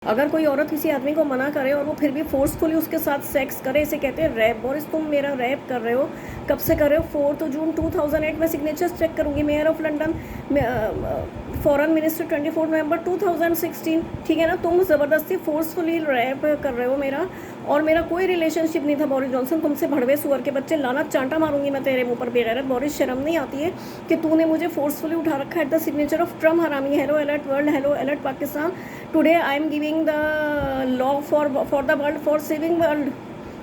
अगर कोई औरत किसी आदमी को मना करे और वो फिर भी फोर्सफुली उसके साथ सेक्स करे, इसे कहते हैं रैप। बोरिस, तुम मेरा रैप कर रहे हो। कब से कर रहे हो? 4 जून 2008 में सिग्नेचर्स चेक करूंगी। Mayor of London, foreign minister 24 नवंबर 2016। ठीक है ना? तुम ज़बरदस्ती फोर्सफुली रैप कर रहे हो मेरा, और मेरा कोई रिलेशनशिप नहीं था बोरिस जॉनसन तुमसे। भड़वे सुअर के बच्चे, लाना चांटा मारूंगी मैं तेरे मुंह पर बेगैरत। बोरिस, शर्म नहीं आती है कि तूने मुझे फोर्सफुली उठा रखा है at the signature of Trump हरामी। Hello alert world, hello alert Pakistan. Today I am giving the law for the world, for saving world.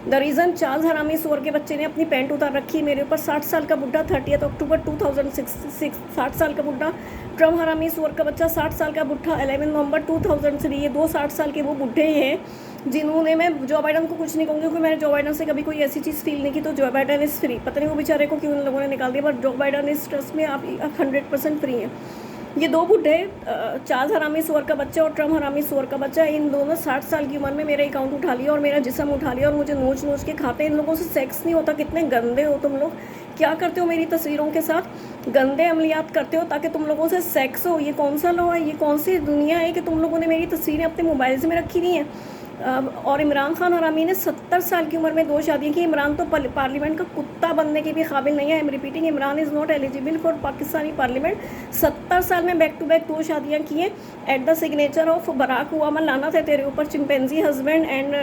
The reason, Charles हरामी सुअर के बच्चे ने अपनी पैंट उतार रखी मेरे ऊपर। 60 साल का बुढ़ा, 30 अक्टूबर 2006। 60 साल का बुढ़ा ट्रम्प हरामी सुअर का बच्चा, 60 साल का बुढ़ा 11 नवंबर 2003। ये 2 60 साल के वो बुढ़े हैं जिन्होंने, मैं जो बाइडन को कुछ नहीं कहूँगी क्योंकि मैंने जो बाइडन से कभी कोई ऐसी चीज़ फील नहीं की। तो जो बाइडन इज़ फ्री, पता नहीं वो बेचारे को क्यों उन लोगों ने निकाल दिया, बट जो बाइडन इस ट्रस्ट में आप 100% फ्री हैं। ये 2 बुढ़े, चार्ल्स हरामी सुअर का बच्चा और ट्रम्प हरामी सुअर का बच्चा, इन दोनों 60 साल की उम्र में मेरा अकाउंट उठा लिया और मेरा जिस्म उठा लिया और मुझे नोच नोच के खाते हैं। इन लोगों से सेक्स नहीं होता। कितने गंदे हो तुम लोग। क्या करते हो मेरी तस्वीरों के साथ? गंदे अमलियात करते हो ताकि तुम लोगों से सेक्स हो। ये कौन सा लॉ है? ये कौन सी दुनिया है कि तुम लोगों ने मेरी तस्वीरें अपने मोबाइल से में रखी हुई हैं? और इमरान खान हरामी ने 70 साल की उम्र में 2 शादियाँ की। इमरान तो पार्लियामेंट का कुत्ता बनने के भी काबिल नहीं है। आई am repeating, Imran is not eligible for Pakistani parliament. 70 साल में बैक टू बैक 2 शादियाँ की हैं at the signature of Barack Obama. लाना था तेरे ऊपर, चिंपैंजी हस्बैंड एंड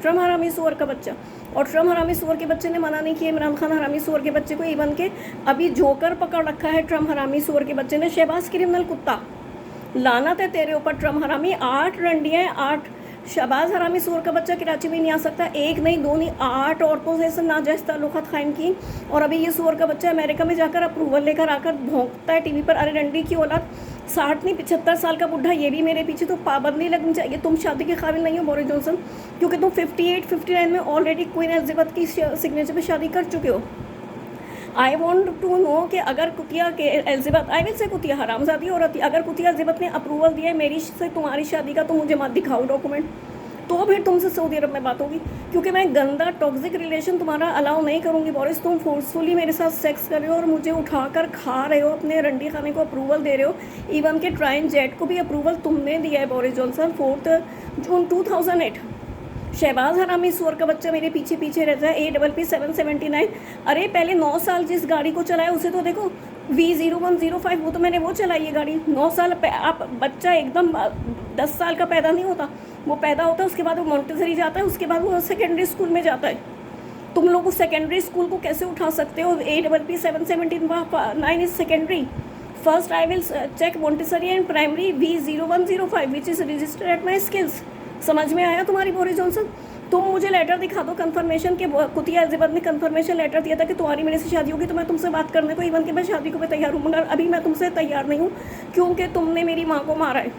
ट्रम्प हरामी सुअर का बच्चा। और ट्रम्प हरामी सुअर के बच्चे ने मना नहीं किया इमरान खान हरामी सुअर के बच्चे को। इवन के अभी जोकर पकड़ रखा है ट्रम्प हरामी सुअर के बच्चे ने। शहबाज क्रिमिनल कुत्ता, लानत है तेरे ऊपर ट्रम्प हरामी। 8 रंडियाँ, 8। शहबाज हरामी सुअर का बच्चा कराची में नहीं आ सकता। 1 नहीं, 2 नहीं, 8 औरतों से इसने नाजायज़ ताल्लुकात कायम की। और अभी ये सुअर का बच्चा अमेरिका में जाकर अप्रूवल लेकर आकर भौंकता है टीवी पर। अरे रंडी की औलाद, 60 नहीं 75 साल का बुढ़ा ये भी मेरे पीछे। तो पाबंदी लगनी चाहिए। तुम शादी के काबिल नहीं हो बोरिस जॉनसन, क्योंकि तुम 58-59 में ऑलरेडी क्वीन एलिजाबेथ की सिग्नेचर पर शादी कर चुके हो। आई वॉन्ट टू नो कि अगर कुतिया के एलिजाबेथ, आई विल से कुतिया हरामजादी औरत, अगर कुतिया एलिजाबेथ ने अप्रूवल दिया है मेरी से तुम्हारी शादी का, तो मुझे मत दिखाओ डॉक्यूमेंट। तो फिर तुमसे सऊदी अरब में बात होगी, क्योंकि मैं गंदा टॉक्सिक रिलेशन तुम्हारा अलाउ नहीं करूँगी बोरिस। तुम फोर्सफुली मेरे साथ सेक्स कर रहे हो और मुझे उठाकर खा रहे हो, अपने रंडी खाने को अप्रूवल दे रहे हो। इवन के ट्राइन जेट को भी अप्रूवल तुमने दिया है बोरिस जॉनसन। 4 जून 2008। शहबाज हरामी सुअर का बच्चा मेरे पीछे पीछे रहता है। APP 779। अरे पहले 9 साल जिस गाड़ी को चलाया उसे तो देखो, V0105, वो तो मैंने वो चलाई है गाड़ी। 9 साल आप बच्चा एकदम 10 साल का पैदा नहीं होता, वो पैदा होता है, उसके बाद वो मॉन्टेसरी जाता है, उसके बाद वो सेकेंडरी स्कूल में जाता है। तुम लोग उस सेकेंडरी स्कूल को कैसे उठा सकते हो? APP 779 इज सेकेंडरी। First I will check Montessori and primary V0105 which is registered at my skills. समझ में आया तुम्हारी बोरिस जॉनसन? तुम मुझे लेटर दिखा दो कंफर्मेशन के। कुतिया एलिजाबेथ ने कंफर्मेशन लेटर दिया था कि तुम्हारी मेरे से शादी होगी तो मैं तुमसे बात करने को, इवन कि मैं शादी को भी तैयार हूँ, मगर अभी मैं तुमसे तैयार नहीं हूँ क्योंकि तुमने मेरी माँ को मारा है।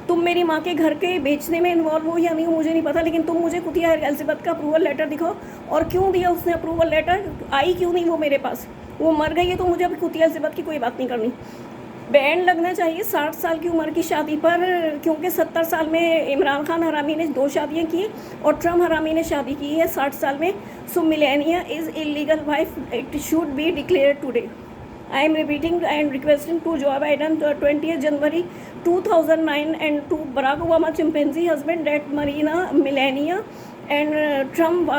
तुम मेरी माँ के घर के बेचने में इन्वॉल्व हो या नहीं हो मुझे नहीं पता, लेकिन तुम मुझे कुतिया एलिजाबेथ का अप्रूवल लेटर दिखाओ। और क्यों दिया उसने अप्रूवल लेटर? आई क्यों नहीं वो मेरे पास? वो मर गई है तो मुझे अभी कुतिया एलिजाबेथ की कोई बात नहीं करनी। बैन लगना चाहिए 60 साल की उम्र की शादी पर, क्योंकि 70 साल में इमरान खान हरामी ने 2 शादियाँ की और ट्रम्प हरामी ने शादी की है 60 साल में। So Melania is illegal wife, it should be declare today. I am repeating and requesting to Joe Biden 20 January 2009 and to Barack Obama chimpanzee husband that Marina Melania and Trump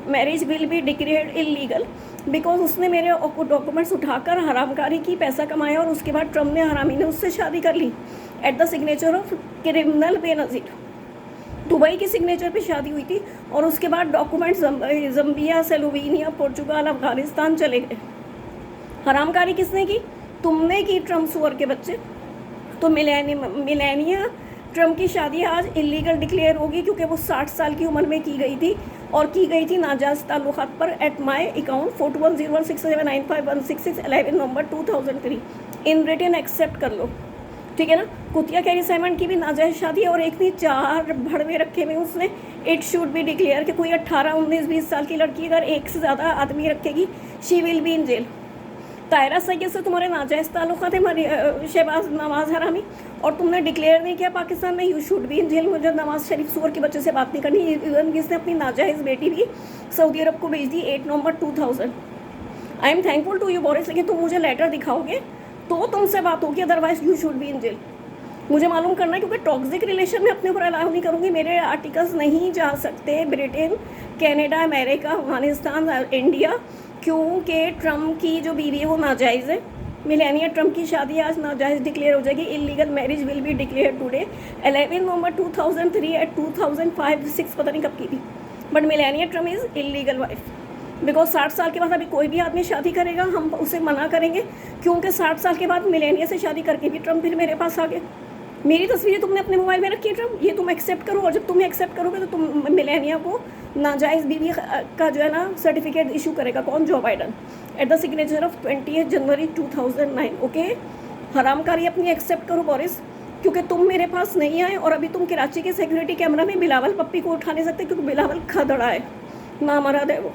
marriage will be declared illegal because उसने मेरे documents उठाकर हरामकारी की, पैसा कमाया और उसके बाद Trump ने हरामी ने उससे शादी कर ली at the signature of criminal Benazir. Dubai की सिग्नेचर पे शादी हुई थी और उसके बाद documents Zambia, Slovenia, Portugal, Afghanistan चले गए। हरामकारी किसने की? तुमने की, ट्रम्प सुअर के बच्चे। तो मिलेनिया ट्रम्प की शादी आज इलीगल डिक्लेयर होगी क्योंकि वो 60 साल की उम्र में की गई थी और की गई थी नाजायज़ ताल्लुकात पर at my account 4101679516 11 November 2003। In written accept कर लो, ठीक है ना? कुतिया कैरी साइमन की भी नाजायज़ शादी है और एक नहीं 4 भड़वे रखे हुए उसने। इट शुड बी डिक्लेयर कि कोई 18, 19, 20 साल की लड़की अगर एक से ज़्यादा आदमी रखेगी, she will be in jail. Tahira Syed से तुम्हारे नाजायज़ ताल्लुकात है शहबाज नवाज हरामी, और तुमने डिक्लेयर नहीं किया पाकिस्तान में, you should be in jail. मुझे नवाज शरीफ सुअर के बच्चे से बात नहीं करनी। इवन जिसने अपनी नाजायज़ बेटी भी सऊदी अरब को भेज दी 8 नवंबर 2000। I am thankful to you Boris, लेकिन तुम मुझे लेटर दिखाओगे तो तुमसे बात होगी, otherwise you should be in jail. मुझे मालूम करना है, क्योंकि टॉक्सिक रिलेशन में अपने ऊपर अलाउ नहीं करूँगी। मेरे आर्टिकल्स नहीं जा सकते Britain, Canada, America, Afghanistan, India, क्योंकि ट्रम्प की जो बीवी है वो नाजायज़ है। मिलेनिया ट्रम्प की शादी आज नाजायज़ डिक्लेयर हो जाएगी। Illegal marriage will be declare today 11 November 2003 at 2005-6 पता नहीं कब की थी, but Melania Trump is illegal wife. Because 60 साल के बाद अभी कोई भी आदमी शादी करेगा हम उसे मना करेंगे, क्योंकि 60 साल के बाद मिलेनिया से शादी करके भी ट्रम्प फिर मेरे पास आ गए। मेरी तस्वीरें तुमने अपने मोबाइल में रखी है ट्रम्प, ये तुम एक्सेप्ट करो, और जब तुम एक्सेप्ट करोगे तो तुम मिलेनिया को नाजायज़ बीवी का जो है ना सर्टिफिकेट इशू करेगा कौन? Joe Biden, at the signature of 20 January 2009। Okay, हरामकारी अपनी एक्सेप्ट करो बोरिस, क्योंकि तुम मेरे पास नहीं आए और अभी तुम कराची के सिक्योरिटी कैमरा में बिलावल पप्पी को उठा नहीं सकते, क्योंकि बिलावल खदड़ा है, ना मरद है वो।